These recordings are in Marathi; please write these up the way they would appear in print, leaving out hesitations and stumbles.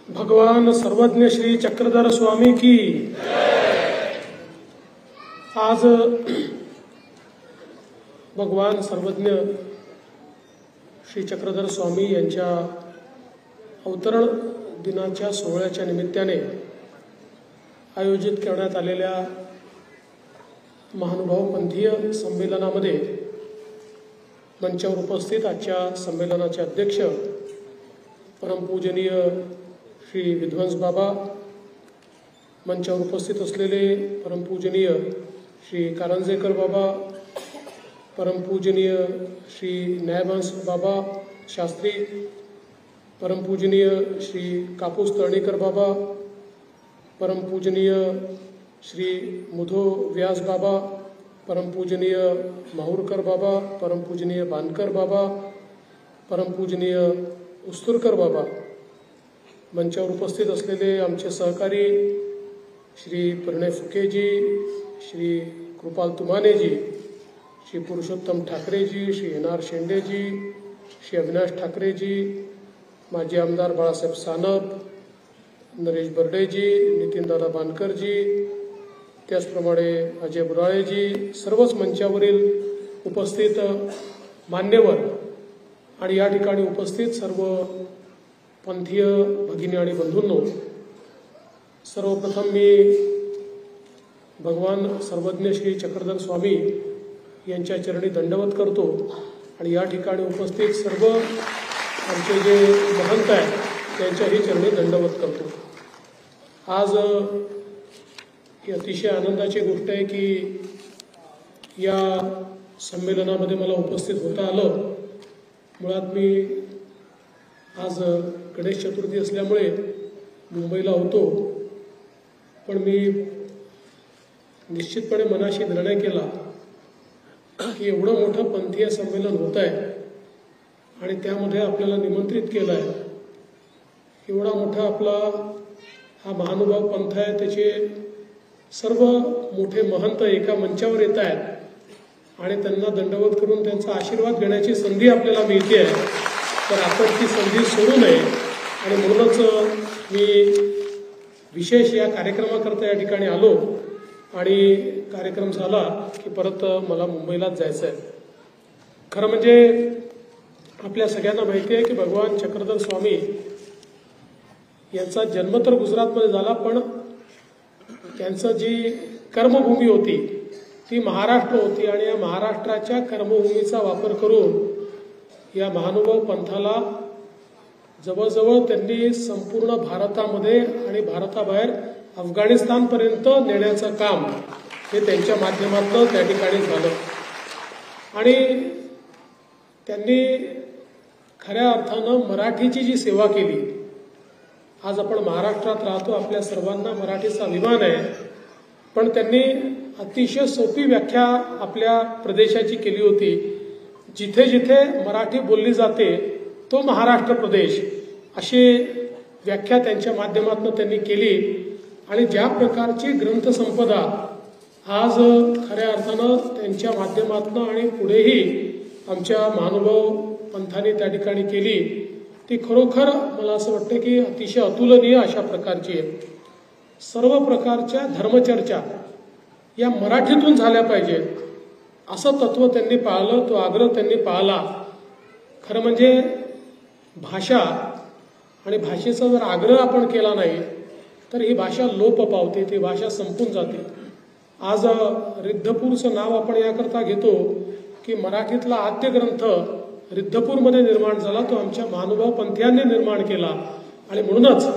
भगवान सर्वज्ञ श्री चक्रधर स्वामी की आज भगवान सर्वज्ञ श्री चक्रधर स्वामी यांच्या अवतरण दिनाच्या सोहळ्याच्या निमित्ताने आयोजित करण्यात आलेल्या महानुभाव पंथीय संमेलनामध्ये मंचावर उपस्थित आजच्या संमेलनाचे अध्यक्ष परमपूजनीय श्री विध्वंस बाबा, मंचावर उपस्थित असलेले परमपूजनीय श्री कारंजेकर बाबा, परमपूजनीय श्री न्यायवंश बाबा शास्त्री, परमपूजनीय श्री कापूस तळणीकर बाबा, परमपूजनीय श्री मुधो व्यास बाबा, परमपूजनीय माहूरकर बाबा, परमपूजनीय बानकर बाबा, परमपूजनीय उस्तुरकर बाबा, मंचावर उपस्थित असलेले आमचे सहकारी श्री प्रणय फुकेजी, श्री कृपाल तुमानेजी, श्री पुरुषोत्तम ठाकरेजी, श्री एन.आर. शेंडेजी, श्री अविनाश ठाकरेजी, माजी आमदार बाळासाहेब सानप, नरेश बर्डेजी, नितीनदादा बानकरजी, त्याचप्रमाणे अजय बुराळेजी, सर्वच मंचावरील उपस्थित मान्यवर आणि या ठिकाणी उपस्थित सर्व पंथीय भगिनी आणि बंधूंनो, सर्वप्रथम मी भगवान सर्वज्ञ श्री चक्रधर स्वामी यांच्या चरणी दंडवत करतो आणि या ठिकाणी उपस्थित सर्व आमचे जे महंत आहेत त्यांच्याही चरणी दंडवत करतो। आज ही अतिशय आनंदाची गोष्ट आहे की या संमेलनामध्ये मला उपस्थित होता आलं। मुळात मी आज गणेश चतुर्थी असल्यामुळे मुंबईला होतो, पण मी निश्चितपणे मनाशी निर्णय केला की एवढं मोठं पंथीय संमेलन होत आहे आणि त्यामध्ये आपल्याला निमंत्रित केलं आहे। एवढा मोठा आपला हा महानुभाव पंथ आहे, त्याचे सर्व मोठे महंत एका मंचावर येत आहेत आणि त्यांना दंडवत करून त्यांचा आशीर्वाद घेण्याची संधी आपल्याला मिळते आहे, तर आपण ती संधी सोडू नये आणि म्हणूनच मी विशेष या कार्यक्रमाकरता या ठिकाणी आलो आणि कार्यक्रम झाला की परत मला मुंबईलाच जायचं आहे। खरं म्हणजे आपल्या सगळ्यांना माहिती आहे की भगवान चक्रधर स्वामी यांचा जन्म तर गुजरातमध्ये झाला, पण त्यांचं जी कर्मभूमी होती ती महाराष्ट्र होती आणि या महाराष्ट्राच्या कर्मभूमीचा वापर करून या महानुभाव पंथाला जवळजवळ त्यांनी संपूर्ण भारतामध्ये आणि भारताबाहेर अफगाणिस्तानपर्यंत नेण्याचं काम हे त्यांच्या माध्यमातून त्या ठिकाणी झालं आणि त्यांनी खऱ्या अर्थानं मराठीची जी सेवा केली। आज आपण महाराष्ट्रात राहतो, आपल्या सर्वांना मराठीचा अभिमान आहे, पण त्यांनी अतिशय सोपी व्याख्या आपल्या प्रदेशाची केली होती। जिथे जिथे मराठी बोलली जाते तो महाराष्ट्र प्रदेश, अशी व्याख्या त्यांच्या माध्यमातून त्यांनी केली आणि ज्या प्रकारची ग्रंथसंपदा आज खऱ्या अर्थानं त्यांच्या माध्यमातून आणि पुढेही आमच्या महानुभाव पंथाने त्या ठिकाणी केली, ती खरोखर मला असं वाटतं की अतिशय अतुलनीय अशा प्रकारची आहे। सर्व प्रकारच्या धर्मचर्चा या मराठीतून झाल्या पाहिजेत असं तत्व त्यांनी पाळलं, तो आग्रह त्यांनी पाळला। खरं म्हणजे भाषा आणि भाषेचा जर आग्रह आपण केला नाही तर ही भाषा लोप पावते, ती भाषा संपून जाते। आज रिद्धपूरचं नाव आपण याकरता घेतो की मराठीतला आद्य ग्रंथ रिद्धपूरमध्ये निर्माण झाला, तो आमच्या महानुभाव पंथीयांनी निर्माण केला आणि म्हणूनच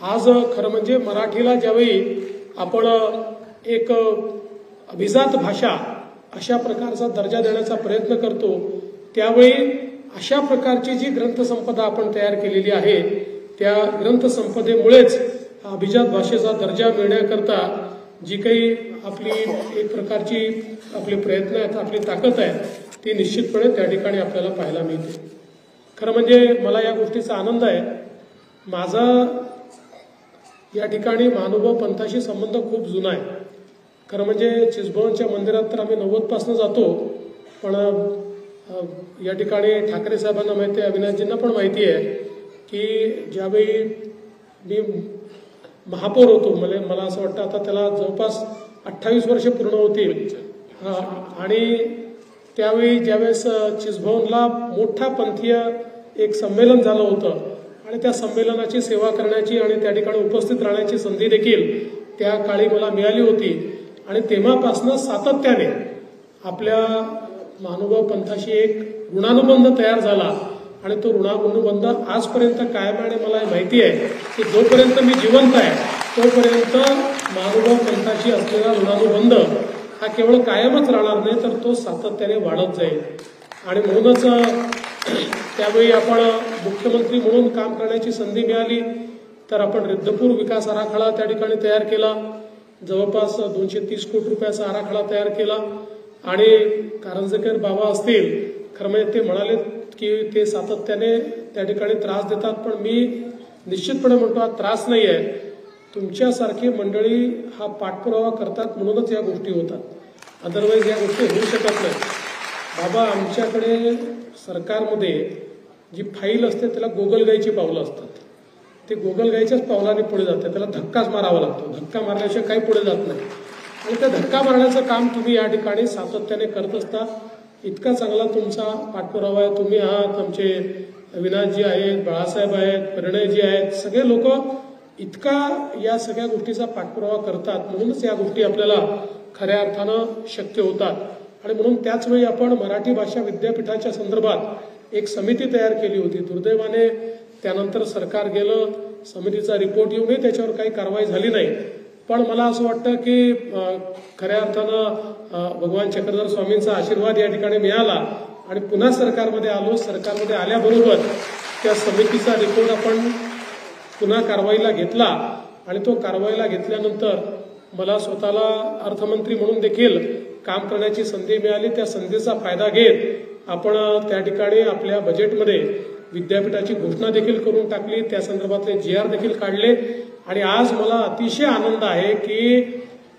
आज खरं म्हणजे मराठीला ज्यावेळी आपण एक अभिजात भाषा अशा प्रकारचा दर्जा देण्याचा प्रयत्न करतो, त्यावेळी अशा प्रकारची जी ग्रंथसंपदा आपण तयार केलेली आहे त्या ग्रंथसंपदेमुळेच अभिजात भाषेचा दर्जा मिळण्याकरता जी काही आपली एक प्रकारची आपले प्रयत्न आहेत, आपली ताकद आहे, ती निश्चितपणे त्या ठिकाणी आपल्याला पाहायला मिळते। खरं म्हणजे मला या गोष्टीचा आनंद आहे। माझा या ठिकाणी महानुभाव पंथाशी संबंध खूप जुना आहे। खरं म्हणजे चिचबळणच्या मंदिरात तर आम्ही 90 पासून जातो, पण या ठिकाणी ठाकरे साहेबांना माहिती आहे, अविनाशजींना पण माहिती आहे की ज्यावेळी मी महापौर होतो, मला असं वाटतं आता त्याला जवळपास 28 वर्ष पूर्ण होतील. आणि त्यावेळी ज्यावेळेस चिसभवनला मोठा पंथीय एक संमेलन झालं होतं आणि त्या संमेलनाची सेवा करण्याची आणि त्या ठिकाणी उपस्थित राहण्याची संधी देखील त्या काळी मला मिळाली होती. आणि तेव्हापासून सातत्याने आपल्या महानुभाव पंथाशी एक ऋणानुबंध तयार झाला आणि तो ऋणानुबंध आजपर्यंत कायम आहे. आणि मला माहिती आहे की जोपर्यंत मी जिवंत आहे तोपर्यंत महानुभाव पंथाशी असलेला ऋणानुबंध हा केवळ कायमच राहणार नाही, तर तो सातत्याने वाढत जाईल. आणि म्हणूनच त्यावेळी आपण मुख्यमंत्री म्हणून काम करण्याची संधी मिळाली तर आपण रिद्धपूर विकास आराखडा त्या ठिकाणी तयार केला. जवळपास 230 कोटी रुपयाचा आराखडा तयार केला. आणि कारंजेकर बाबा असतील, खरं म्हणजे ते म्हणाले की ते सातत्याने त्या ठिकाणी त्रास देतात, पण मी निश्चितपणे म्हणतो हा त्रास नाही आहे. तुमच्यासारखी मंडळी हा पाठपुरावा करतात म्हणूनच या गोष्टी होतात, अदरवाईज या गोष्टी होऊ शकत नाही. बाबा, आमच्याकडे सरकारमध्ये जी फाईल असते त्याला गोगलगाईची पावलं असतात. ते गोगलगाईच्याच पावलाने पुढे जाते, त्याला धक्काच मारावा लागतो. धक्का मारल्याशिवाय काही पुढे जात नाही. आणि त्या धक्का मारण्याचं काम तुम्ही या ठिकाणी सातत्याने करत असता. इतका चांगला तुमचा पाठपुरावा आहे. तुम्ही आहात, आमचे अविनाशजी आहेत, बाळासाहेब आहेत, परिणयजी आहेत, सगळे लोक इतका या सगळ्या गोष्टीचा पाठपुरावा करतात म्हणूनच या गोष्टी आपल्याला खऱ्या अर्थानं शक्य होतात. आणि म्हणून त्याचवेळी आपण मराठी भाषा विद्यापीठाच्या संदर्भात एक समिती तयार केली होती. दुर्दैवाने त्यानंतर सरकार गेलं, समितीचा रिपोर्ट येऊनही त्याच्यावर काही कारवाई झाली नाही. पण मला असं वाटतं की खऱ्या अर्थानं भगवान चक्रधर स्वामींचा आशीर्वाद या ठिकाणी मिळाला आणि पुन्हा सरकारमध्ये आलो. सरकारमध्ये आल्याबरोबर त्या समितीचा रिपोर्ट आपण पुन्हा कारवाईला घेतला आणि तो कारवाईला घेतल्यानंतर मला स्वतःला अर्थमंत्री म्हणून देखील काम करण्याची संधी मिळाली. त्या संधीचा फायदा घेत आपण त्या ठिकाणी आपल्या बजेटमध्ये विद्यापीठाची घोषणा देखील करून टाकली. त्या संदर्भातले GR देखील काढले. आणि आज मला अतिशय आनंद आहे की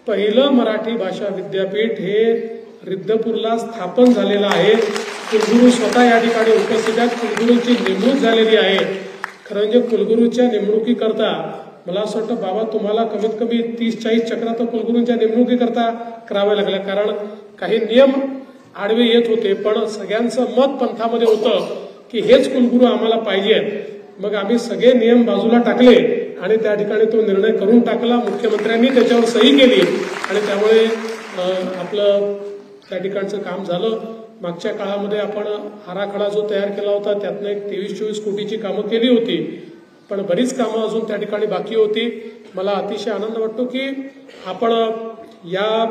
पहिलं मराठी भाषा विद्यापीठ हे रिद्धपूरला स्थापन झालेलं आहे. कुलगुरू स्वतः या ठिकाणी उपस्थित आहेत. कुलगुरूंची नेमणूक झालेली आहे. खरं म्हणजे कुलगुरूच्या नेमणुकीकरता मला असं वाटतं बाबा तुम्हाला कमीत कमी 30-40 चक्रा तर कुलगुरूंच्या नेमणुकीकरता कराव्या लागल्या. कारण काही नियम आडवे येत होते, पण सगळ्यांचं मत पंथामध्ये होतं की हेच कुलगुरू आम्हाला पाहिजेत. मग आम्ही सगळे नियम बाजूला टाकले आणि त्या ठिकाणी तो निर्णय करून टाकला. मुख्यमंत्र्यांनी त्याच्यावर सही केली आणि त्यामुळे आपलं त्या ठिकाणचं काम झालं. मागच्या काळामध्ये आपण आराखडा जो तयार केला होता त्यातनं एक 23-24 कोटीची कामं केली होती, पण बरीच कामं अजून त्या ठिकाणी बाकी होती. मला अतिशय आनंद वाटतो की आपण या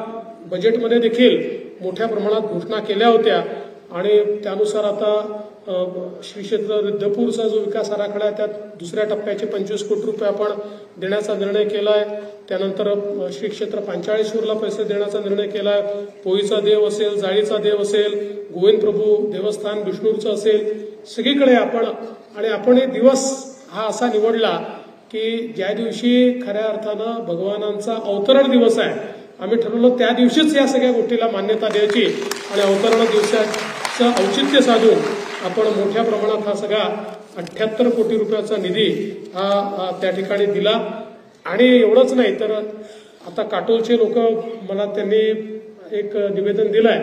बजेटमध्ये देखील मोठ्या प्रमाणात घोषणा केल्या होत्या आणि त्यानुसार आता श्री क्षेत्र रिद्धपूरचा जो विकास आराखडा आहे त्यात दुसऱ्या टप्प्याचे 25 कोटी रुपये आपण देण्याचा निर्णय केला आहे. त्यानंतर श्री क्षेत्र पांचाळेश्वरला पैसे देण्याचा निर्णय केला आहे. पोईचा देव असेल, जाळीचा देव असेल, गोविंद प्रभू देवस्थान विष्णूरचं असेल, सगळीकडे आपण एक दिवस हा असा निवडला की ज्या दिवशी खऱ्या अर्थानं भगवानांचा अवतरण दिवस आहे. आम्ही ठरवलं त्या दिवशीच या सगळ्या गोष्टीला मान्यता द्यायची आणि अवतरण दिवसाचं औचित्य साधून आपण मोठ्या प्रमाणात हा सगळा 78 कोटी रुपयाचा निधी हा त्या ठिकाणी दिला. आणि एवढंच नाही तर आता काटोलचे लोक मला त्यांनी एक निवेदन दिलंय.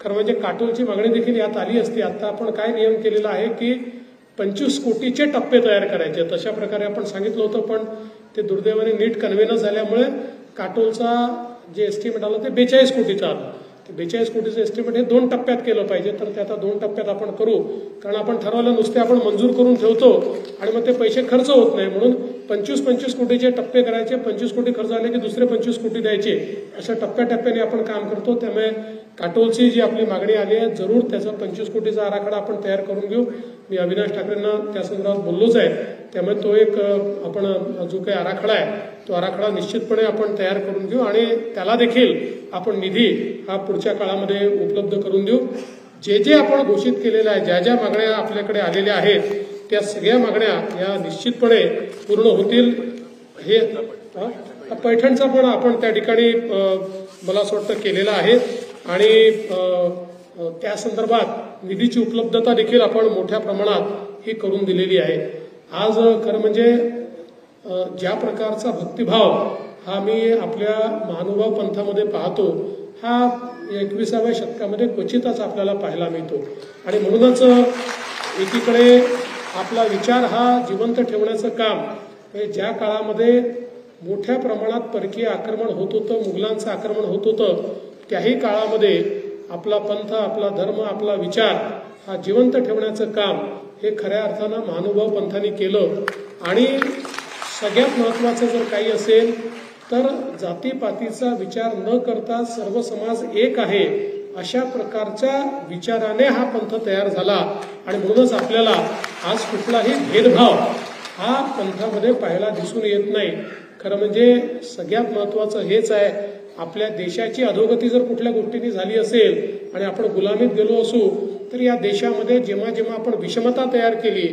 खरं म्हणजे काटोलची मागणी देखील यात आली असती. आता आपण काय नियम केलेला आहे की 25 कोटीचे टप्पे तयार करायचे, तशा प्रकारे आपण सांगितलं होतं, पण ते दुर्दैवाने नीट कन्व्हे न झाल्यामुळे काटोलचा जे एस्टिमेट आलं ते 42 कोटीचं आलं. 42 कोटीचं एस्टिमेट हे 2 टप्प्यात केलं पाहिजे, तर ते आता 2 टप्प्यात आपण करू. कारण आपण ठरवलं नुसते आपण मंजूर करून ठेवतो आणि मग ते पैसे खर्च होत नाही, म्हणून 25-25 कोटीचे टप्पे करायचे. 25 कोटी खर्च झाले की दुसरे 25 कोटी द्यायचे, अशा टप्प्याटप्प्याने आपण काम करतो. त्यामुळे काटोलची जी आपली मागणी आली आहे जरूर त्याचा 25 कोटीचा आराखडा आपण तयार करून घेऊ. मी अविनाश ठाकरेंना त्या संदर्भात बोललोच आहे. त्यामुळे तो एक आपण जो काही आराखडा आहे तो आराखडा निश्चितपणे आपण तयार करून घेऊ आणि त्याला देखील आपण निधी हा पुढच्या काळामध्ये उपलब्ध करून देऊ. जे जे आपण घोषित केलेलं आहे, ज्या ज्या मागण्या आपल्याकडे आलेल्या आहेत त्या सगळ्या मागण्या या निश्चितपणे पूर्ण होतील. हे पैठणचा पण आपण त्या ठिकाणी मला असं वाटतं केलेला आहे आणि त्या संदर्भात निधीची उपलब्धता देखील आपण मोठ्या प्रमाणात ही करून दिलेली आहे. आज खरं म्हणजे ज्या प्रकारचा भक्तिभाव हा मी आपल्या महानुभाव पंथामध्ये पाहतो हा 21व्या शतकामध्ये क्वचितच आपल्याला पाहायला मिळतो. आणि म्हणूनच एकीकडे आपला विचार हा जिवंत ठेवण्याचं काम, ज्या काळामध्ये मोठ्या प्रमाणात परकीय आक्रमण होत होतं, मुघलांचं आक्रमण होत होतं, त्याही काळामध्ये आपला पंथ, आपला धर्म, आपला विचार हा जिवंत ठेवण्याचं काम हे खऱ्या अर्थानं महानुभाव पंथाने केलं. आणि सगळ्यात महत्त्वाचं जर काही असेल तर जातीपातीचा विचार न करता सर्व समाज एक आहे अशा प्रकारच्या विचाराने हा पंथ तयार झाला. आणि म्हणूनच आपल्याला आज कुठलाही भेदभाव हा पंथामध्ये पाहायला दिसून येत नाही. खरं म्हणजे सगळ्यात महत्त्वाचं हेच आहे, आपल्या देशाची अधोगती जर कुठल्या गोष्टींनी झाली असेल आणि आपण गुलामीत गेलो असू तर या देशामध्ये जेव्हा जेव्हा आपण विषमता तयार केली,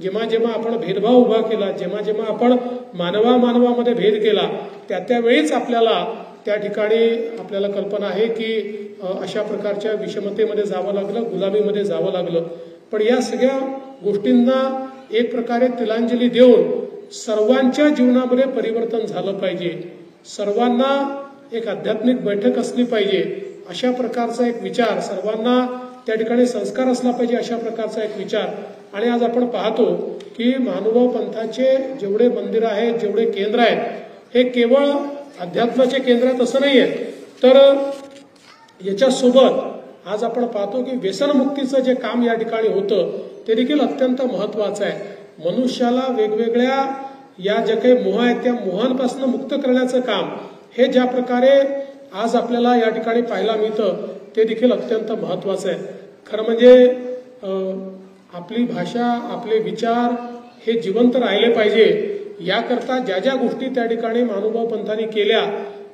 जेव्हा जेव्हा आपण भेदभाव उभा केला, जेव्हा जेव्हा आपण मानवामध्ये भेद केला, त्यावेळीच आपल्याला त्या ठिकाणी आपल्याला कल्पना आहे की अशा प्रकारच्या विषमतेमध्ये जावं लागलं, गुलामीमध्ये जावं लागलं. पण या सगळ्या गोष्टींना एक प्रकारे तिलांजली देऊन सर्वांच्या जीवनामध्ये परिवर्तन झालं पाहिजे, सर्वांना एक आध्यात्मिक बैठक असली पाहिजे अशा प्रकारचा एक विचार, सर्वांना त्या ठिकाणी संस्कार असला पाहिजे अशा प्रकारचा एक विचार. आणि आज आपण पाहतो की महानुभाव पंथाचे जेवढे मंदिर आहेत, जेवढे केंद्र आहेत, हे केवळ अध्यात्माचे केंद्र आहेत असं नाहीये, तर याच्यासोबत आज आपण पाहतो की व्यसनमुक्तीचं जे काम या ठिकाणी होतं ते देखील अत्यंत महत्वाचं आहे. मनुष्याला वेगवेगळ्या या ज्या काही मोह आहेत त्या मोहांपासून मुक्त करण्याचं काम हे ज्या प्रकारे आज आपल्याला या ठिकाणी पाहायला मिळतं ते देखील अत्यंत महत्वाचं आहे. खरं म्हणजे आपली भाषा, आपले विचार हे जिवंत राहिले पाहिजे याकरता ज्या ज्या गोष्टी त्या ठिकाणी महानुभाव पंथांनी केल्या,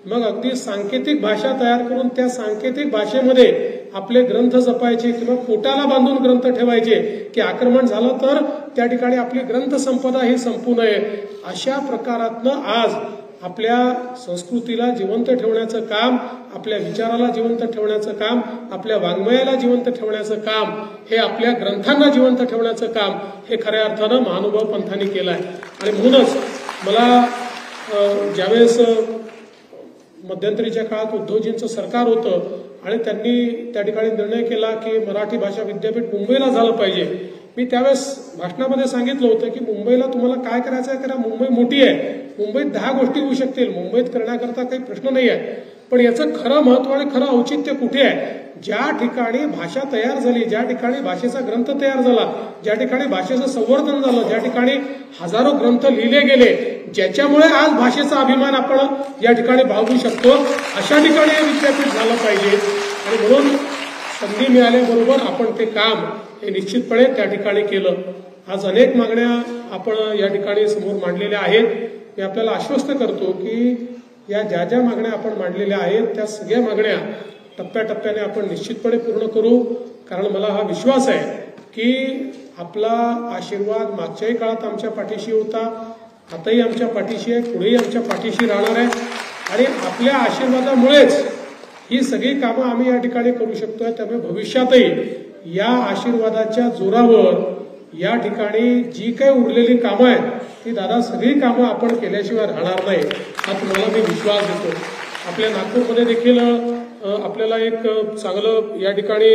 मग अगदी सांकेतिक भाषा तयार करून त्या सांकेतिक भाषेमध्ये आपले ग्रंथ जपायचे किंवा पोटाला बांधून ग्रंथ ठेवायचे की आक्रमण झालं तर त्या ठिकाणी आपली ग्रंथ संपदा ही संपू नये. अशा प्रकारातनं आज आपल्या संस्कृतीला जिवंत ठेवण्याचं काम, आपल्या विचाराला जिवंत ठेवण्याचं काम, आपल्या वाङ्मयाला जिवंत ठेवण्याचं काम, हे आपल्या ग्रंथांना जिवंत ठेवण्याचं काम हे खऱ्या अर्थानं महानुभाव पंथांनी केलं आहे. आणि म्हणूनच मला ज्यावेळेस मध्यंतरीच्या काळात उद्धवजींचं सरकार होतं आणि त्यांनी त्या ठिकाणी निर्णय केला की मराठी भाषा विद्यापीठ मुंबईला झालं पाहिजे, मी त्यावेळेस भाषणामध्ये सांगितलं होतं की मुंबईला तुम्हाला काय करायचं आहे करा, मुंबई मोठी आहे, मुंबईत 10 गोष्टी होऊ शकतील, मुंबईत करण्याकरता काही प्रश्न नाही आहे. पण याचं खरं महत्व आणि खरं औचित्य कुठे आहे? ज्या ठिकाणी भाषा तयार झाली, ज्या ठिकाणी भाषेचा ग्रंथ तयार झाला, ज्या ठिकाणी भाषेचं संवर्धन झालं, ज्या ठिकाणी हजारो ग्रंथ लिहिले गेले, ज्याच्यामुळे आज भाषेचा अभिमान आपण या ठिकाणी बाळगू शकतो, अशा ठिकाणी हे विद्यापीठ झालं पाहिजे. आणि म्हणून संधी मिळाल्याबरोबर आपण ते काम हे निश्चितपणे त्या ठिकाणी केलं. आज अनेक मागण्या आपण या ठिकाणी समोर मांडलेल्या आहेत. मी आपल्याला आश्वस्त करतो की या ज्या ज्या मागण्या आपण मांडलेल्या आहेत त्या सगळ्या मागण्या टप्प्याटप्प्याने आपण निश्चितपणे पूर्ण करू. कारण मला हा विश्वास आहे की आपला आशीर्वाद मागच्याही काळात आमच्या पाठीशी होता, आताही आमच्या पाठीशी आहे, पुढेही आमच्या पाठीशी राहणार आहे. आणि आपल्या आशीर्वादामुळेच ही सगळी कामं आम्ही या ठिकाणी करू शकतोय. त्यामुळे भविष्यातही या आशीर्वादाच्या जोरावर या ठिकाणी जी काही उरलेली कामं आहेत ती दादा सगळी कामं आपण केल्याशिवाय राहणार नाही हा तुम्हाला मी विश्वास देतो. आपल्या नागपूरमध्ये देखील आपल्याला एक चांगलं या ठिकाणी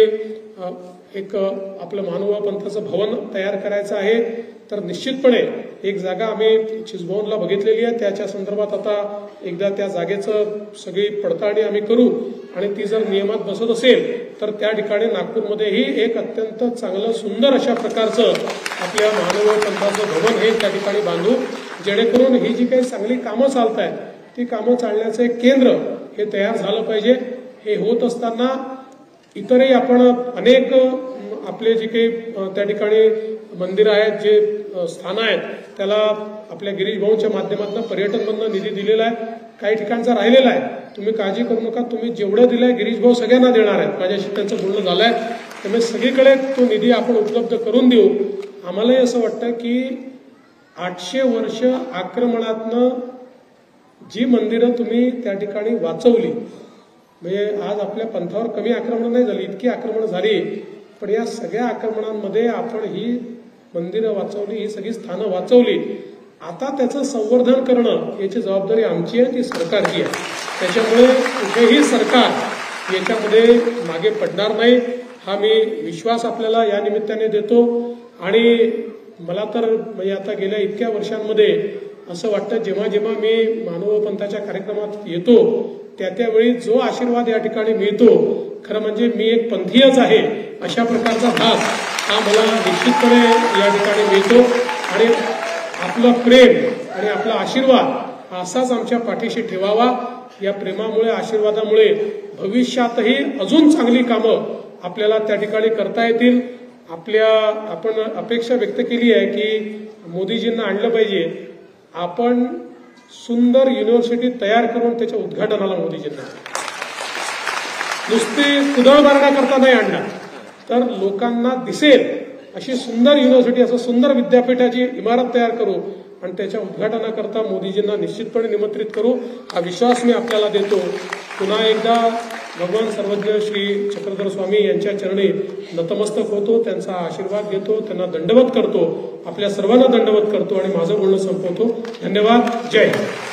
एक आपलं महानुभाव पंथाचं भवन तयार करायचं आहे. तर निश्चितपणे एक जागा आम्ही चिचभवनला बघितलेली आहे, त्याच्या संदर्भात आता एकदा त्या जागेचं सगळी पडताळणी आम्ही करू आणि ती जर नियमात बसत असेल तर त्या ठिकाणी नागपूरमध्येही एक अत्यंत चांगलं सुंदर अशा प्रकारचं आपल्या महानुभाव पंथाचं भवन हे त्या ठिकाणी बांधू, जेणेकरून ही जी काही चांगली कामं चालत आहेत ती कामं चालण्याचं एक केंद्र हे तयार झालं पाहिजे. हे होत असताना इतरही आपण अनेक आपले जे काही त्या ठिकाणी मंदिरं आहेत, जे स्थानं आहेत, त्याला आपल्या गिरीश भाऊंच्या माध्यमातून पर्यटनमधून निधी दिलेला आहे. काही ठिकाणचा राहिलेला आहे, तुम्ही काळजी करू नका, तुम्ही जेवढं दिलंय गिरीश भाऊ सगळ्यांना देणार आहेत, माझ्याशी त्यांचं बोलणं झालंय. त्यामुळे सगळीकडे तो निधी आपण उपलब्ध करून देऊ. आम्हालाही असं वाटतं की 800 वर्ष आक्रमणातनं जी मंदिरं तुम्ही त्या ठिकाणी वाचवली, म्हणजे आज आपल्या पंथावर कमी आक्रमण नाही झाली, इतकी आक्रमण झाली, पण या सगळ्या आक्रमणांमध्ये आपण ही मंदिरं वाचवली, ही सगळी स्थानं वाचवली. आता त्याचं संवर्धन करणं याची जबाबदारी आमची आहे, ती सरकारची आहे. त्याच्यामुळे कुठेही सरकार याच्यामध्ये मागे पडणार नाही हा मी विश्वास आपल्याला या निमित्ताने देतो. आणि मला तर म्हणजे आता गेल्या इतक्या वर्षांमध्ये असं वाटतं जेव्हा जेव्हा मी मानव पंथाच्या कार्यक्रमात येतो त्यावेळी जो आशीर्वाद या ठिकाणी मिळतो खरं म्हणजे मी एक पंथीयच आहे अशा प्रकारचा भाग हा मला निश्चितपणे या ठिकाणी मिळतो. आणि आपलं प्रेम आणि आपला आशीर्वाद असाच आमच्या पाठीशी ठेवावा. या प्रेमामुळे आशीर्वादामुळे भविष्यातही अजून चांगली कामं आपल्याला त्या ठिकाणी करता येतील. आपण अपेक्षा व्यक्त केली आहे की मोदीजींना आणलं पाहिजे. आपण सुंदर युनिव्हर्सिटी तयार करून त्याच्या उद्घाटनाला मोदीजींना नुसते कुदळबारडा करता नाही आणणार तर लोकांना दिसेल अशी सुंदर युनिव्हर्सिटी असं सुंदर विद्यापीठाची इमारत तयार करू आणि त्याच्या उद्घाटनाकरता मोदीजींना निश्चितपणे निमंत्रित करू हा विश्वास मी आपल्याला देतो. पुन्हा एकदा भगवान सर्वज्ञ श्री चक्रधर स्वामी यांच्या चरणी नतमस्तक होतो, त्यांचा आशीर्वाद घेतो, त्यांना दंडवत करतो, आपल्या सर्वांना दंडवत करतो आणि माझं बोलणं संपवतो. धन्यवाद. जय हिंद.